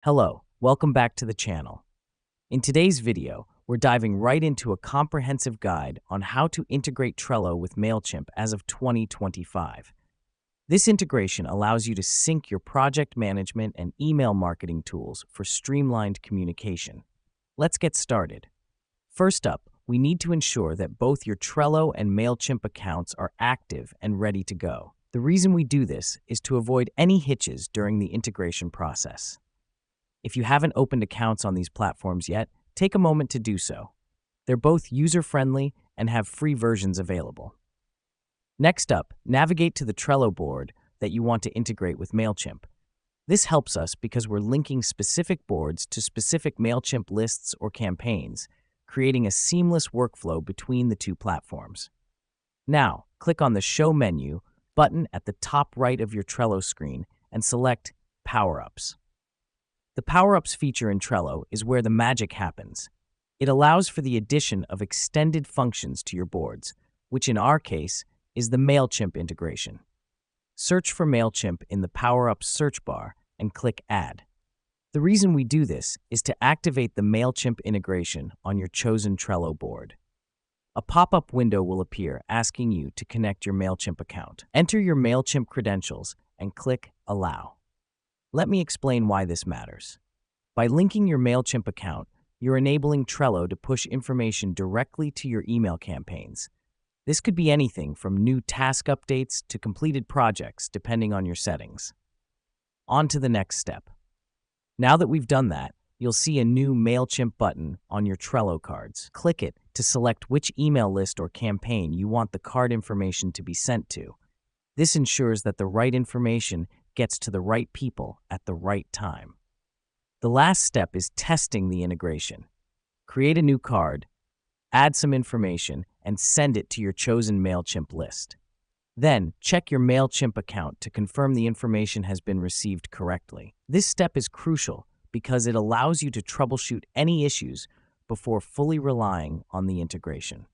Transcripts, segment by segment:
Hello, welcome back to the channel. In today's video, we're diving right into a comprehensive guide on how to integrate Trello with Mailchimp as of 2025. This integration allows you to sync your project management and email marketing tools for streamlined communication. Let's get started. First up, we need to ensure that both your Trello and Mailchimp accounts are active and ready to go. The reason we do this is to avoid any hitches during the integration process. If you haven't opened accounts on these platforms yet, take a moment to do so. They're both user-friendly and have free versions available. Next up, navigate to the Trello board that you want to integrate with Mailchimp. This helps us because we're linking specific boards to specific Mailchimp lists or campaigns, creating a seamless workflow between the two platforms. Now, click on the Show menu button at the top right of your Trello screen and select Power-Ups. The Power-Ups feature in Trello is where the magic happens. It allows for the addition of extended functions to your boards, which in our case is the Mailchimp integration. Search for Mailchimp in the Power-Ups search bar and click Add. The reason we do this is to activate the Mailchimp integration on your chosen Trello board. A pop-up window will appear asking you to connect your Mailchimp account. Enter your Mailchimp credentials and click Allow. Let me explain why this matters. By linking your Mailchimp account, you're enabling Trello to push information directly to your email campaigns. This could be anything from new task updates to completed projects, depending on your settings. On to the next step. Now that we've done that, you'll see a new Mailchimp button on your Trello cards. Click it to select which email list or campaign you want the card information to be sent to. This ensures that the right information gets to the right people at the right time. The last step is testing the integration. Create a new card, add some information, and send it to your chosen Mailchimp list. Then, check your Mailchimp account to confirm the information has been received correctly. This step is crucial because it allows you to troubleshoot any issues before fully relying on the integration.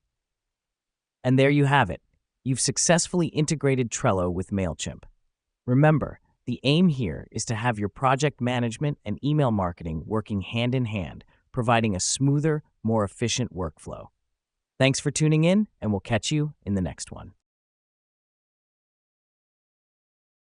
And there you have it. You've successfully integrated Trello with Mailchimp. Remember, the aim here is to have your project management and email marketing working hand in hand, providing a smoother, more efficient workflow. Thanks for tuning in, and we'll catch you in the next one.